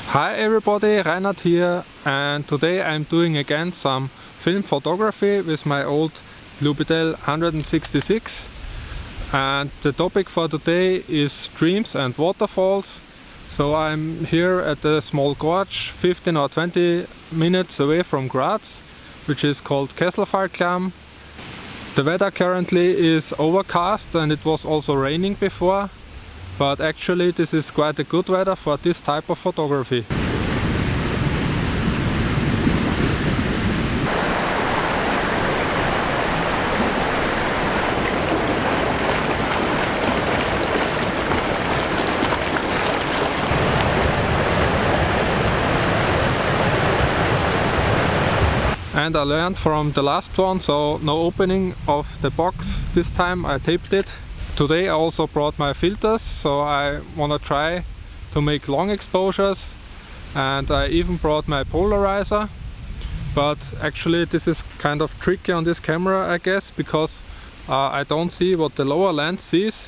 Hi everybody, Reinhard here, and today I'm doing again some film photography with my old Lubitel 166, and the topic for today is streams and waterfalls. So I'm here at a small gorge 15 or 20 minutes away from Graz, which is called Kesselfallklamm. The weather currently is overcast and it was also raining before, but actually this is quite a good weather for this type of photography. And I learned from the last one, so no opening of the box this time, I taped it. Today I also brought my filters, so I wanna try to make long exposures, and I even brought my polarizer. But actually this is kind of tricky on this camera, I guess, because I don't see what the lower lens sees.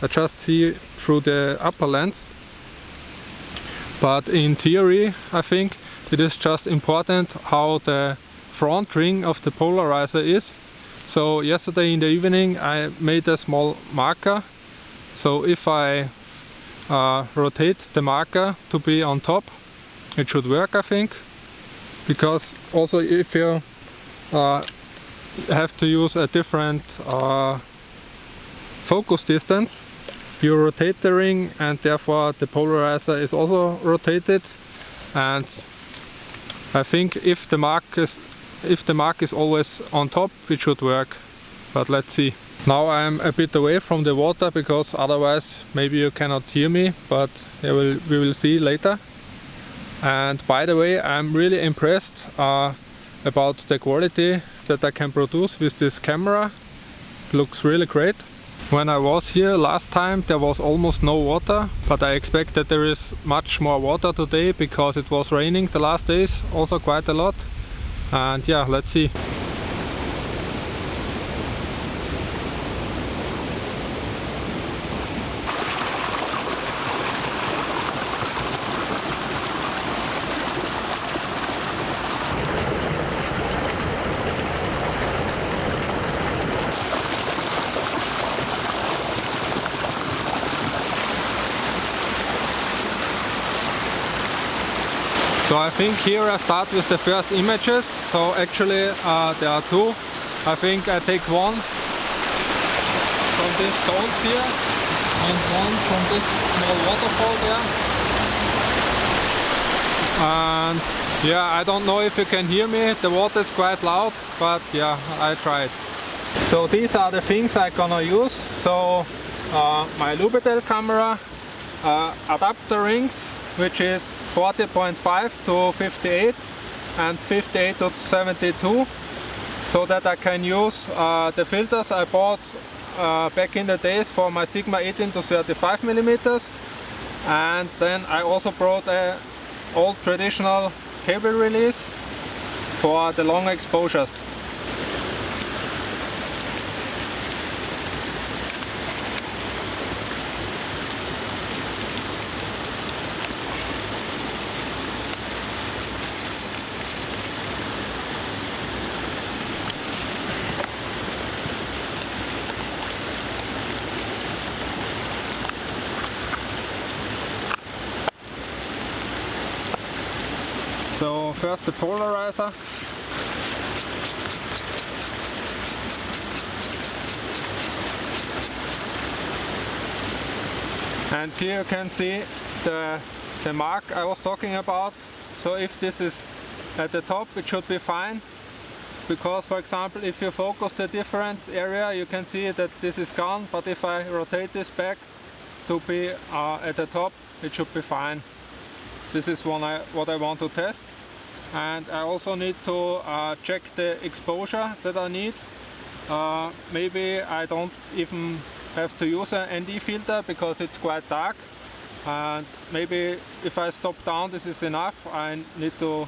I just see through the upper lens. But in theory I think it is just important how the front ring of the polarizer is. So yesterday in the evening I made a small marker, so if I rotate the marker to be on top, it should work, I think. Because also if you have to use a different focus distance, you rotate the ring and therefore the polarizer is also rotated, and I think if the mark is always on top, it should work, but let's see. Now I'm a bit away from the water because otherwise maybe you cannot hear me, but we will see later. And by the way, I'm really impressed about the quality that I can produce with this camera. It looks really great. When I was here last time there was almost no water, but I expect that there is much more water today because it was raining the last days also quite a lot. And yeah, let's see. So I think here I start with the first images. So actually there are two. I think I take one from these stones here and one from this small waterfall there. And yeah, I don't know if you can hear me, the water is quite loud, but yeah, I tried. So these are the things I'm gonna use. So my Lubitel camera, adapter rings, which is 40.5 to 58 and 58 to 72, so that I can use the filters I bought back in the days for my Sigma 18 to 35 millimeters. And then I also brought an old traditional cable release for the long exposures. So first the polarizer. And here you can see the mark I was talking about. So if this is at the top, it should be fine. Because for example, if you focus to a different area, you can see that this is gone. But if I rotate this back to be at the top, it should be fine. This is what I want to test. And I also need to check the exposure that I need. Maybe I don't even have to use an ND filter because it's quite dark. And maybe if I stop down, this is enough. I need to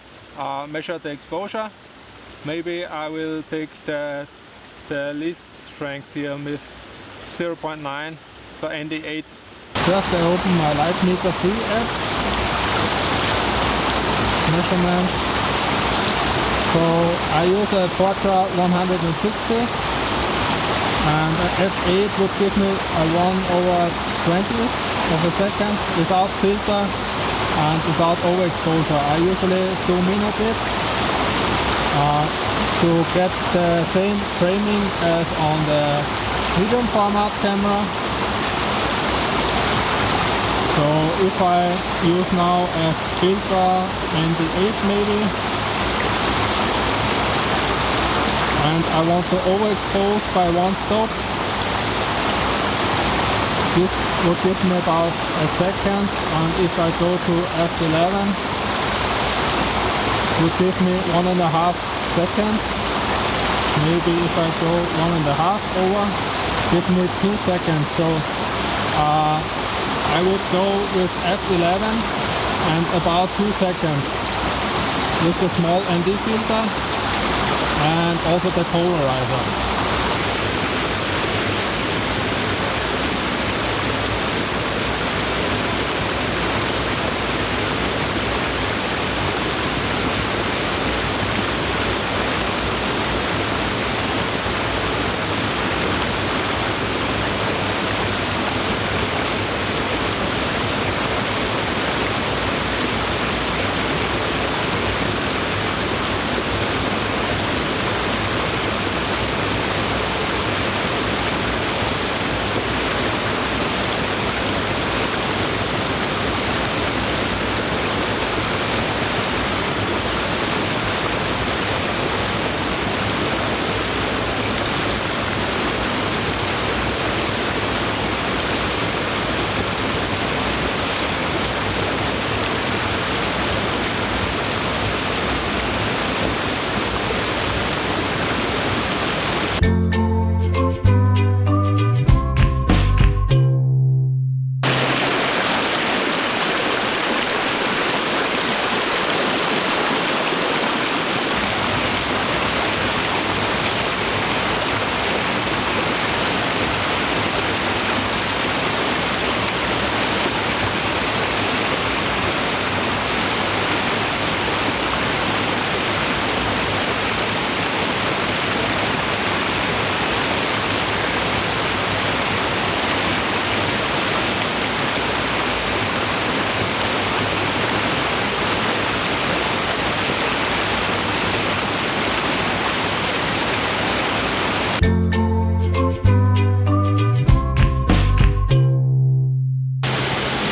measure the exposure. Maybe I will take the least strength here with 0.9, so ND8. First I open my Light Meter 3 app. measurement. So I use a Portra 160 and f8 would give me a 1/20th of a second without filter and without overexposure. I usually zoom in a bit to get the same framing as on the medium format camera. So if I use now a filter in the 8 maybe, and I want to overexpose by one stop, this would give me about a second, and if I go to f11, would give me 1.5 seconds. Maybe if I go 1.5 over, give me 2 seconds. So I would go with f11 and about 2 seconds with the small ND filter and also the polarizer.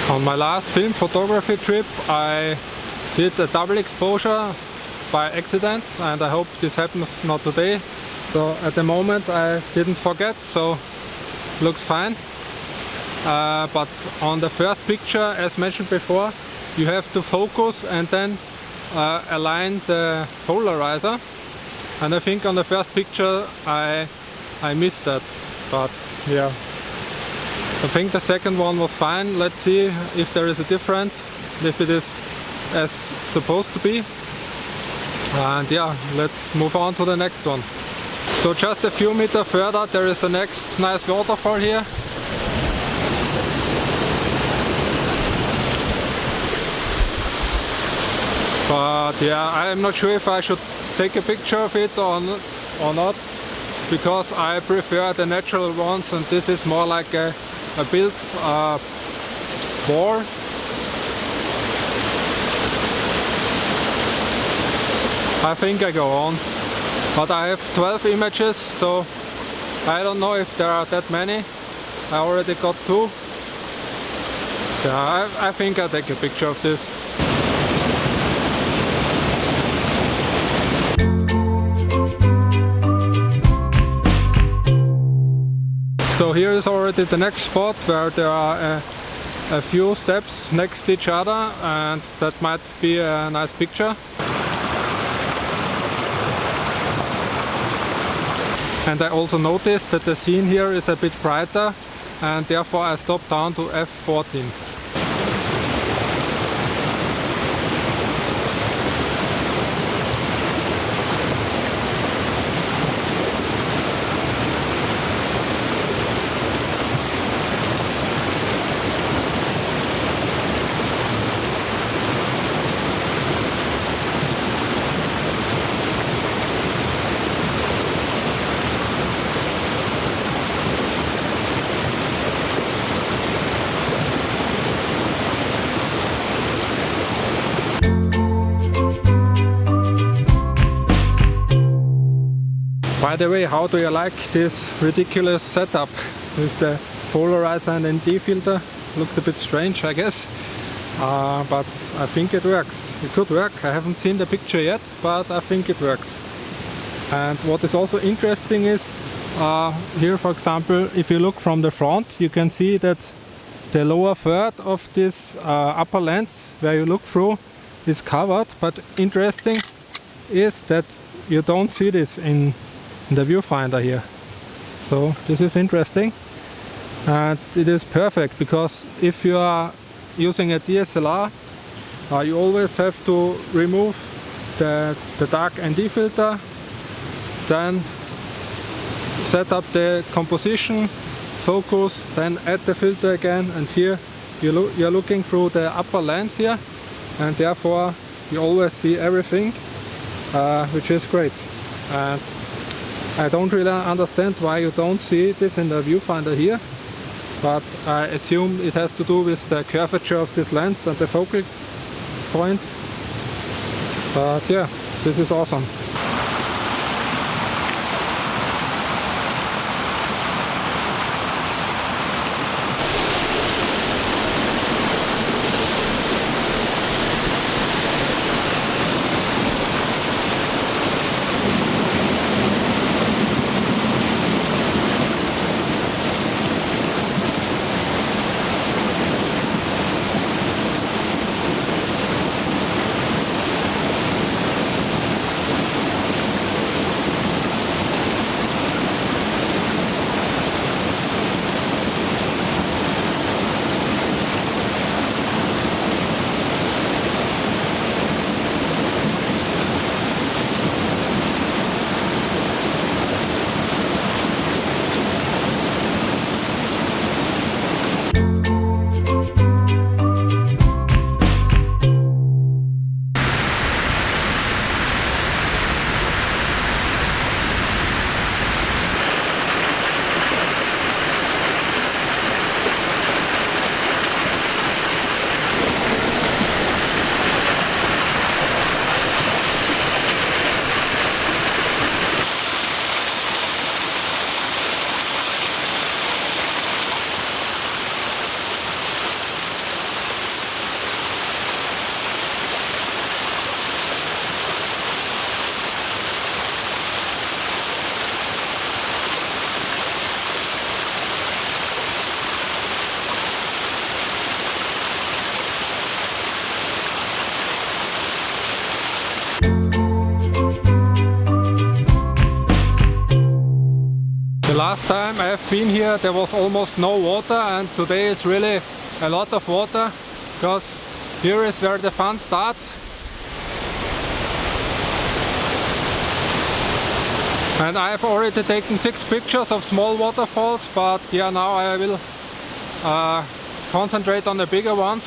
On my last film photography trip I did a double exposure by accident, and I hope this happens not today. So at the moment I didn't forget, so looks fine. But on the first picture, as mentioned before, you have to focus and then align the polarizer, and I think on the first picture I missed that, but yeah. I think the second one was fine. Let's see if there is a difference, if it is as supposed to be. And yeah, let's move on to the next one. So just a few meters further there is a next nice waterfall here. But yeah, I'm not sure if I should take a picture of it or not, because I prefer the natural ones, and this is more like a built wall. I think I go on, but I have 12 images, so I don't know if there are that many. I already got 2. Yeah, I think I'll take a picture of this. So here is already the next spot where there are a few steps next to each other, and that might be a nice picture. And I also noticed that the scene here is a bit brighter, and therefore I stopped down to f14. By the way, how do you like this ridiculous setup with the polarizer and ND filter? Looks a bit strange, I guess, but I think it works. It could work. I haven't seen the picture yet, but I think it works. And what is also interesting is here, for example, if you look from the front, you can see that the lower third of this upper lens where you look through is covered, but interesting is that you don't see this in the viewfinder here. So this is interesting, and it is perfect because if you are using a DSLR, you always have to remove the dark ND filter, then set up the composition, focus, then add the filter again, and here you're looking through the upper lens here, and therefore you always see everything, which is great. And I don't really understand why you don't see this in the viewfinder here, but I assume it has to do with the curvature of this lens and the focal point. But yeah, this is awesome. Last time I have been here there was almost no water, and today it's really a lot of water, because here is where the fun starts. And I have already taken 6 pictures of small waterfalls, but yeah, now I will concentrate on the bigger ones.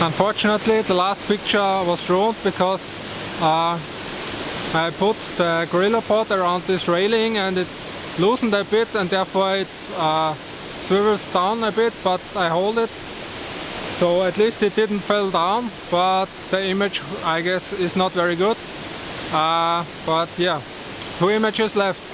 Unfortunately, the last picture was ruined because I put the gorilla pod around this railing and it loosened a bit, and therefore it swivels down a bit, but I hold it. So at least it didn't fall down, but the image, I guess, is not very good. But yeah, 2 images left.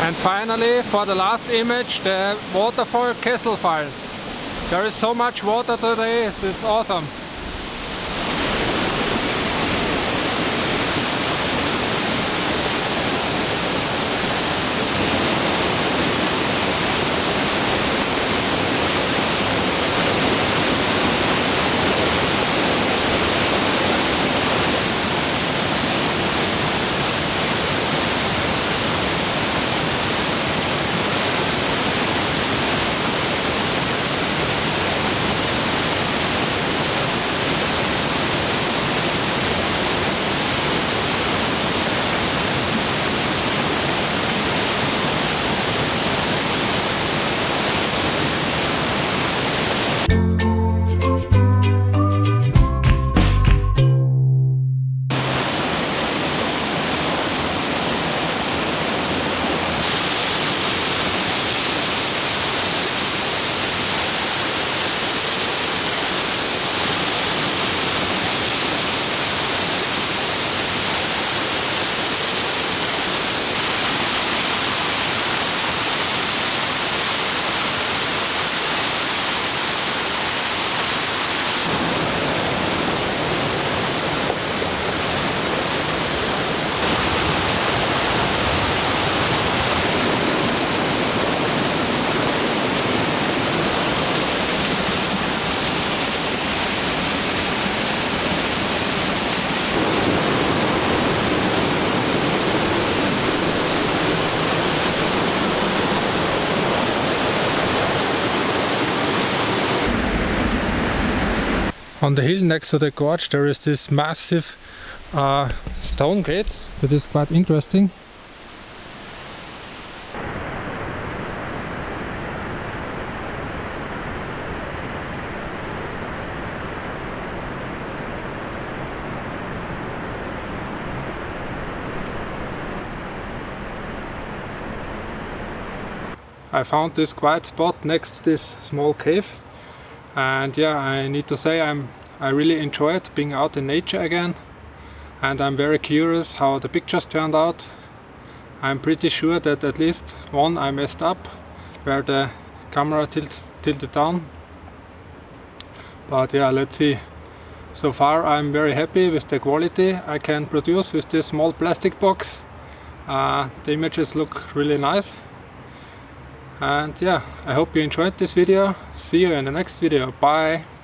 And finally, for the last image, the waterfall Kesselfall. There is so much water today, it is awesome. On the hill next to the gorge there is this massive stone gate that is quite interesting. I found this quiet spot next to this small cave, and yeah, I need to say I really enjoyed being out in nature again, and I'm very curious how the pictures turned out. I'm pretty sure that at least one I messed up, where the camera tilted down, but yeah, let's see. So far I'm very happy with the quality I can produce with this small plastic box. The images look really nice. And yeah, I hope you enjoyed this video. See you in the next video. Bye!